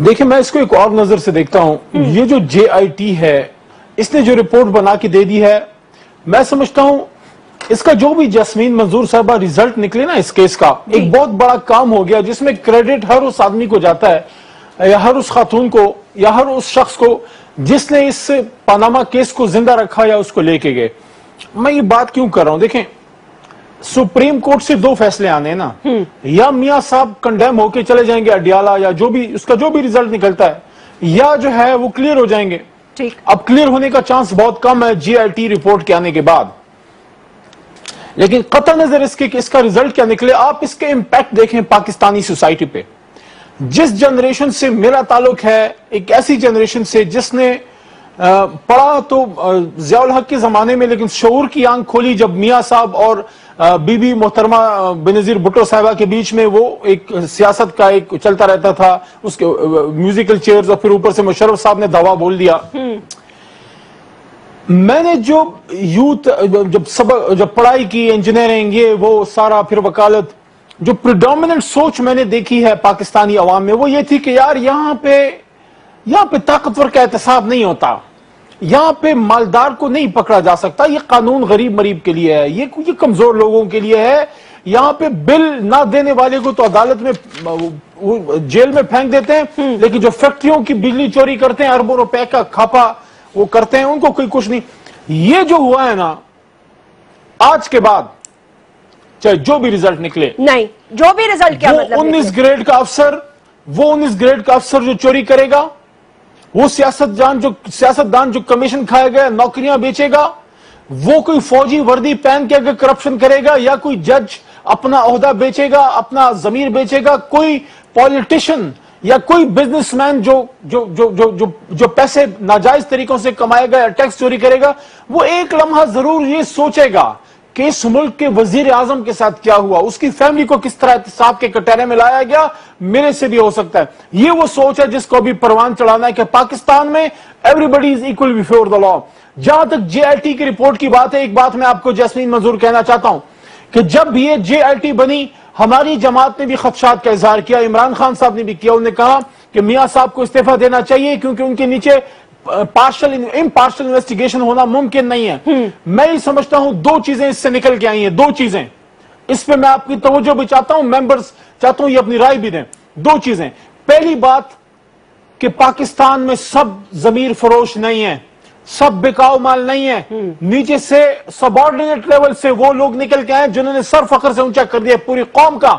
دیکھیں میں اس کو ایک اور نظر سے دیکھتا ہوں. یہ جو JIT ہے اس نے جو رپورٹ بنا کے دے دی ہے، میں سمجھتا ہوں اس کا جو بھی جاسمین منظور صاحبہ ریزلٹ نکلے نا اس کیس کا، ایک بہت بڑا کام ہو گیا جس میں کریڈٹ ہر اس آدمی کو جاتا ہے، یا ہر اس خاتون کو، یا ہر اس شخص کو جس نے اس پاناما کیس کو زندہ رکھا یا اس کو لے کے گئے. میں یہ بات کیوں کر رہا ہوں؟ دیکھیں سپریم کورٹ سے دو فیصلے آنے ہیں نا، یا میاں صاحب کنڈیم ہو کے چلے جائیں گے اڈیالہ یا جو بھی اس کا جو بھی ریزلٹ نکلتا ہے، یا جو ہے وہ کلیئر ہو جائیں گے. اب کلیئر ہونے کا چانس بہت کم ہے JIT رپورٹ کے آنے کے بعد، لیکن قطع نظر اس کے کہ اس کا ریزلٹ کیا نکلے، آپ اس کے امپیکٹ دیکھیں پاکستانی سوسائٹی پہ. جس جنریشن سے میرا تعلق ہے، ایک ایسی جنریشن سے جس نے پڑھا تو ضیاء الحق کے زمانے میں، لیکن شعور کی آنکھ کھولی جب میاں صاحب اور بی بی محترمہ بینظیر بھٹو صاحبہ کے بیچ میں وہ ایک سیاست کا ایک چلتا رہتا تھا، اس کے میوزیکل چیئرز، اور پھر اوپر سے مشرف صاحب نے دعویٰ بول دیا. میں نے جو یوتھ جب پڑھائی کی، انجینئرنگ، یہ وہ سارا، پھر وکالت، جو پریڈومیننٹ سوچ میں نے دیکھی ہے پاکستانی عوام میں وہ یہ تھی کہ یار یہاں پہ طاقتور کا احتساب نہیں ہوتا، یہاں پہ مالدار کو نہیں پکڑا جا سکتا، یہ قانون غریب مریب کے لیے ہے، یہ کمزور لوگوں کے لیے ہے، یہاں پہ بل نہ دینے والے کو تو عدالت میں جیل میں پھینک دیتے ہیں، لیکن جو فیکٹریوں کی بجلی چوری کرتے ہیں، اربوں روپے کا کھاپا وہ کرتے ہیں، ان کو کوئی کچھ نہیں. یہ جو ہوا ہے نا آج کے بعد چاہے جو بھی ریزلٹ نکلے، نہیں جو بھی ریزلٹ کیا مطلب 19 گریڈ کا افسر جو چوری کرے گا، وہ سیاستدان جو کمیشن کھائے گا، نوکریاں بیچے گا، وہ کوئی فوجی وردی پہن کے اگر کرپشن کرے گا، یا کوئی جج اپنا عہدہ بیچے گا، اپنا ضمیر بیچے گا، کوئی پولیٹیشن یا کوئی بزنس مین جو پیسے ناجائز طریقوں سے کمائے گا یا ٹیکس چوری کرے گا، وہ ایک لمحہ ضرور یہ سوچے گا کہ اس ملک کے وزیر اعظم کے ساتھ کیا ہوا، اس کی فیملی کو کس طرح احتساب کے کٹہرے میں لایا گیا، میرے سے بھی ہو سکتا ہے. یہ وہ سوچ ہے جس کو بھی پروان چڑھانا ہے کہ پاکستان میں everybody is equal before the law. جہاں تک JIT کی رپورٹ کی بات ہے، ایک بات میں آپ کو جاسمین منظور کہنا چاہتا ہوں کہ جب یہ JIT بنی، ہماری جماعت نے بھی خدشات کا اظہار کیا، عمران خان صاحب نے بھی کیا. انہوں نے کہا کہ میاں صاحب کو استعفیٰ دینا چاہیے کیونکہ ان کے نیچے امپارشل انویسٹیگیشن ہونا ممکن نہیں ہے. میں یہ سمجھتا ہوں دو چیزیں اس سے نکل کے آئی ہیں، دو چیزیں اس پہ میں آپ کی توجہ بھی چاہتا ہوں، ممبرز چاہتا ہوں یہ اپنی رائے بھی دیں. دو چیزیں، پہلی بات کہ پاکستان میں سب ضمیر فروش نہیں ہیں، سب بکاؤ مال نہیں ہے، نیچے سے سب آرڈینیٹ لیول سے وہ لوگ نکل کے آئے جنہوں نے سر فخر سے اونچا کر دیا پوری قوم کا.